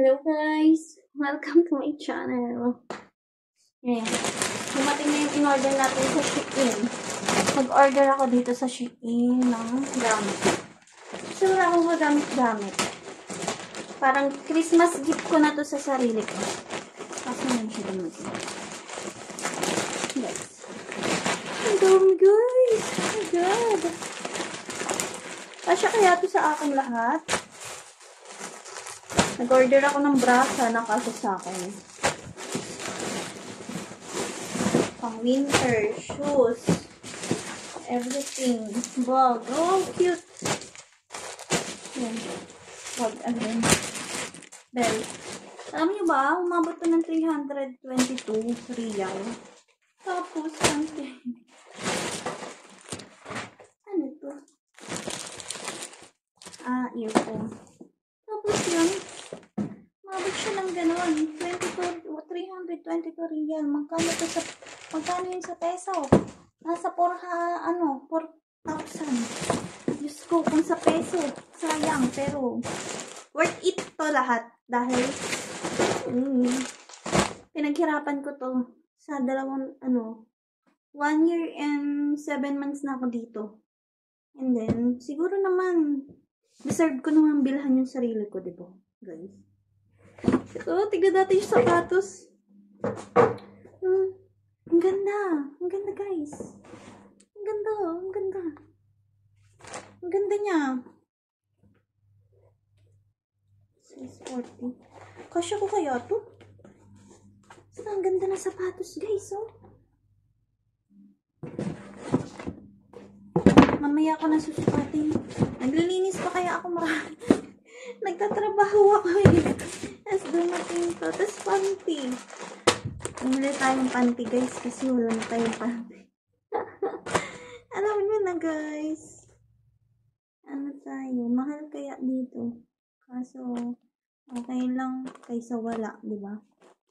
Hello guys! Welcome to my channel. Ngayon, dumating na yung in-order natin sa Shein. Mag-order ako dito sa Shein ng gamit. Kasi wala akong magamit-gamit. Parang Christmas gift ko na to sa sarili ko. Kasi naman siya gamit. Guys. Ang dami guys! Oh my God! Kasya kaya to sa akin lahat? Nag-order ako ng bra, sana kasya sa akin. Pang winter, shoes, everything. Bag, oh cute. Yan. Bag again. Belt. Alam niyo ba, umabot to ng 322 real. Tapos, ano to? Earphone. Tapos yun, umabot siya ng gano'n. 322 real. Magkano yun sa peso? Nasa 4,000. Diyos ko, kung sa peso, sayang. Pero, worth it to lahat. Dahil, pinaghirapan ko to sa 1 year and 7 months na ako dito. And then, siguro naman, deserve ko naman bilhan yung sarili ko, diba? Guys. So, tignan natin yung sapatos. Ang ganda. Ang ganda, guys. Ang ganda. Ang ganda. Ang ganda niya. Size 40. Kasya ko kaya to? Basta ang ganda ng sapatos, guys, oh. Mamaya ako na susukatin. Naglilinis pa kaya ako marami. Nagtatrabaho ako eh. Tapos dumating to. Tapos panty. Umuli tayong panty guys kasi wala na tayong panty. Alam nyo na guys. Ano tayo? Mahal kaya dito. Kaso okay lang kaysa wala. Diba?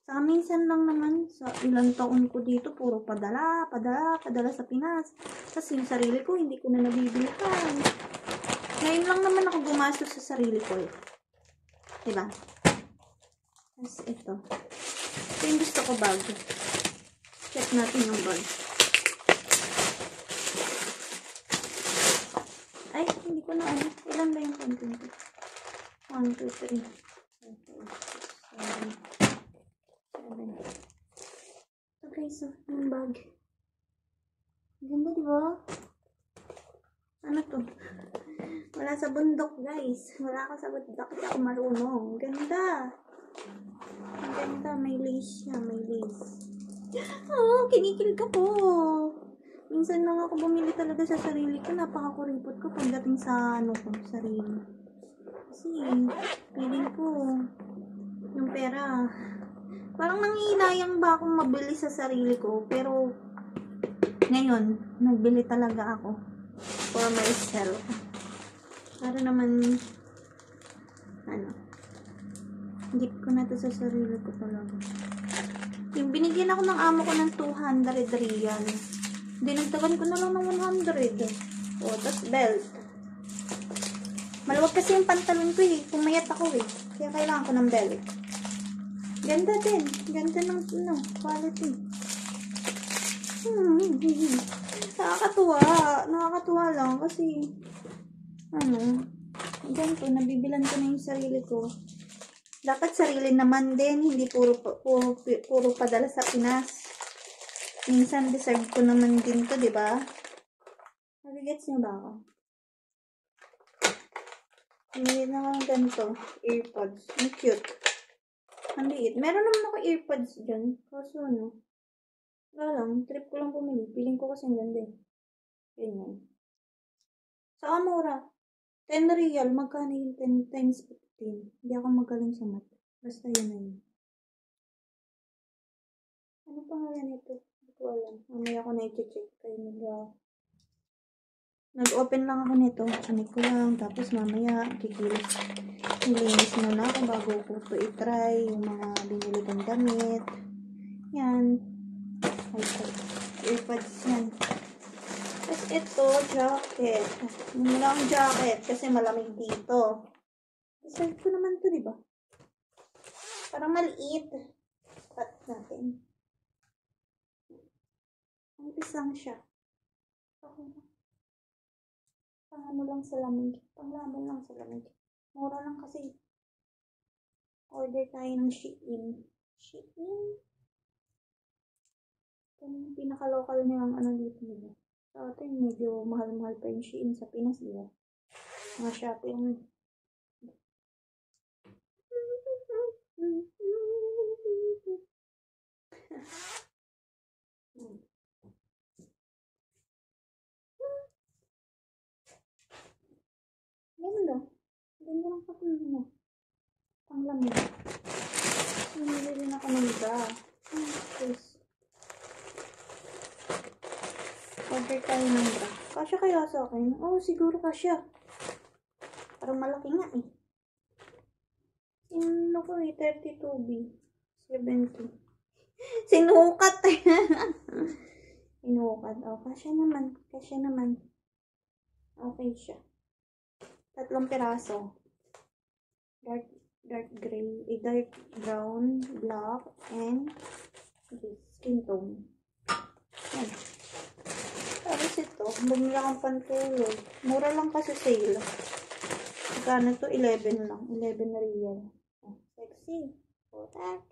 Sa minsan lang naman sa ilang taon ko dito puro padala sa Pinas. Kasi yung sarili ko hindi ko na nabibilhan. Ngayon lang naman ako gumastos sa sarili ko eh. Diba? Tapos ito. Ito yung gusto ko bag. Check natin yung bag. Ay, hindi ko na ano. Ilan ba yung content ko? 1, 2, 3. 7. Ito guys, yung bag. Ganda diba? Ano to? Wala sa bundok guys. Wala ako sa bundok. Kasi ako marunong. Ganda. Ang ganda. May lace siya. May lace. Oh, kinikil ka po. Minsan lang ako bumili talaga sa sarili ko. Napakakuripot ko pagdating sa sarili. Kasi, feeling ko yung pera. Parang nangihinayang ba akong mabili sa sarili ko. Pero, ngayon, nagbili talaga ako. For myself. Para naman, gift ko na to sa sarili ko talaga. Yung binigyan ako ng amo ko ng 200 real. Dinagdagan ko na lang ng 100. O, tas belt. Maluwag kasi yung pantalon ko eh. Pumayat ako eh. Kaya kailangan ko ng belt. Ganda din. Ganda ng quality. Nakakatuwa. Nakakatuwa lang kasi ganito, nabibilan ko na yung sarili ko. Dapat sarili naman din, hindi puro padala sa Pinas. Minsan deserve ko naman din to, diba? Nagigets niyo ba ako? Hindi na lang ganito, earpods. Ang cute. Ang liit. Meron naman ako earpods dyan. Kaso wala lang, trip ko lang bumili. Feeling ko kasi ang ganda eh. Ganyan. Sa mura. 10 real. Magkano yung 10 times 15? Hindi ako magaling sa math. Basta yun na yun. Ano pangalan ito? Hindi ko alam. Mamaya ako na i-check. Kayo nag-open lang ako nito. Chinik ko lang. Tapos mamaya kikilis. Nilinis muna ako bago ko ito i-try. Yung mga binili kong damit. Yan. Earpods yan. Tapos ito, jacket. Yung lang jacket kasi malamig dito. Deserve ko naman to, diba? Parang maliit. Cut natin. Manipis lang siya. Okay. Pang ano lang sa lamig. Panglaban lang sa lamig. Mura lang kasi. Order tayo ng Shein. Shein. Ito yung pinaka-local nilang ano dito nila. Sa atin, medyo mahal-mahal pa yung Shein sa Pinas, di ba? Mga shopping. Ganda. Ganda lang pa kung ano. Panglamig. Bumili rin ako ng bra. Please. Order tayo ng bra. Kasya kaya sa akin? Oo, siguro kasya. Parang malaki nga eh. Ano ko eh, 32B. 70. Sinukat eh. Sinukat. Oh, kasya naman. Kasya naman. Okay siya. 3 piraso. Dark gray, dark brown, black, and skin tone. Yan. Tapos ito, bumili akong pantulog. Mura lang kasi sale. Magkano to? 11 lang. 11 real. Oh, sexy. Potak.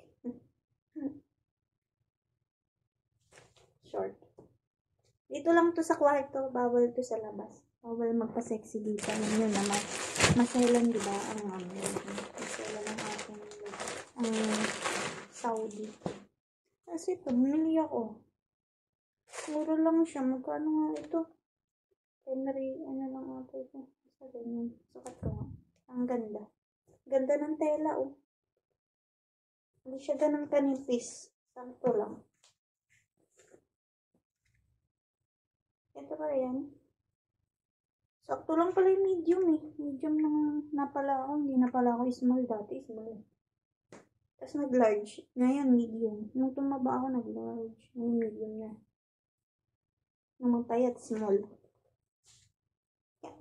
Short. Dito lang to sa kwarto. Bawal to sa labas. Bawal magpa-sexy dito. Yun naman. Maselan, di ba? Maselan ang ating Saudi. Kasi ito, bumili ako. Mura lang siya. Magkano nga ito? Henry, ano lang ata ito. Basta ganyan. Sukat ko nga. Ang ganda. Ganda ng tela, oh. Hindi siya ganun kanipis. Sakto lang. Ito pa yan. Sakto lang pala yung medium eh. Medium lang na pala ako. Hindi na pala ako small dati. Small. Tapos nag-large. Ngayon, medium. Nung tumaba ako, nag-large. Ngayon, medium na. Nung magpayat, small. Yan.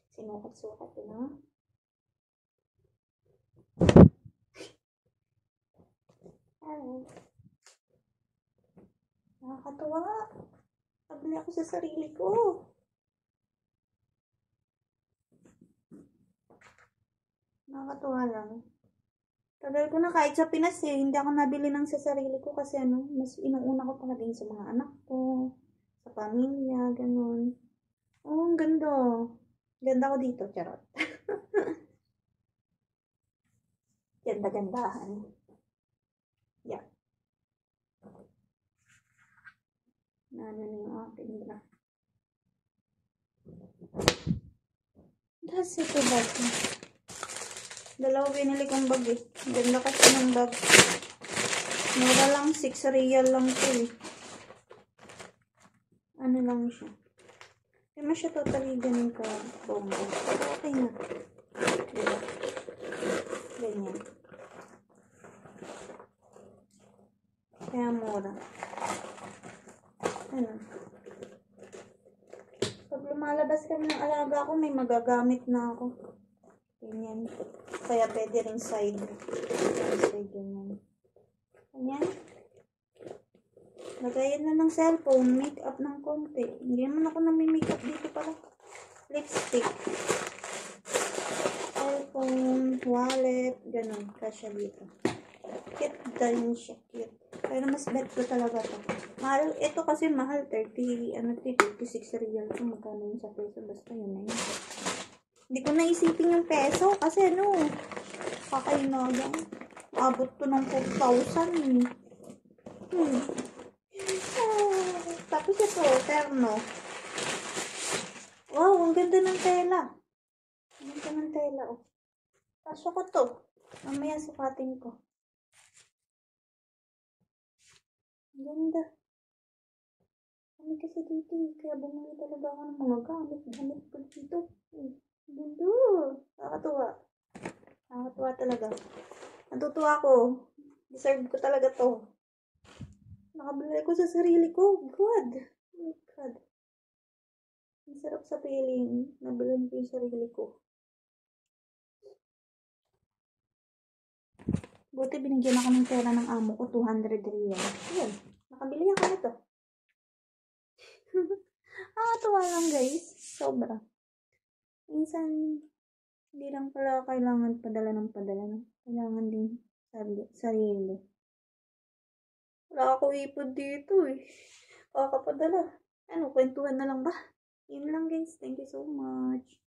Sinukat-sukat yun, ha? Alright. Nakakatuwa. Pabili ako sa sarili ko. Nakakatuwa lang. Tagal ko na kahit sa Pinas eh, hindi ako nabili ng sa sarili ko kasi ano, mas inuuna ko pa din sa mga anak ko, sa pamilya, ganun. Oh, ang ganda. Ganda ko dito, charot. Ganda-gandahan. Yeah. Ano na yung aking bra. That's ito bag. Dalawa binili kong bag eh. Ganda kasi ng bag. Mura lang, 6 real lang ito eh. Ano lang siya. Hindi mo siya totally ganun ka bongo. Okay na. Diba? Ganyan. Kaya mura. Ano? Pag lumalabas kami ng alaga ko, may magagamit na ako. Ganyan. Kaya pwede rin side. Side ganyan. Ganyan. Lagayan na ng cellphone. Make up ng konti. Hindi naman ako nami-make up dito pala. Lipstick. Cellphone. Wallet. Ganun. Kasya dito. Cute din siya. Cute. Pero mas bet ko talaga to. Mahal. Ito kasi mahal. 36 real. Kung magkano yun sa peso. Basta yun na yun. Hindi ko naisipin yung peso. Kasi ano. Kakainagang. Abot to ng 4,000. Tapos ito. Terno. Wow. Ang ganda ng tela. Ang ganda ng tela. Oh. Pasok ko to. Mamaya sukatin ko. Ang ganda. Kami kasi dito kaya bumili talaga ako ng mga gamit ko dito. Ang ganda. Nakakatuwa. Nakakatuwa talaga. Natutuwa ko. Deserve ko talaga to. Nakabili ko sa sarili ko. God. Oh God. Ang sarap sa feeling. Nabilin ko yung sarili ko. Buti binigyan ako ng pera ng amo ko, 200 real. Yan, nakabili ako nito. Tuwa lang guys, sobra. Minsan, hindi lang pala kailangan padala ng padala. Kailangan din sarili. Wala ako ipod dito eh. Kakapadala. Ano, kwentuhan na lang ba? Yun lang guys. Thank you so much.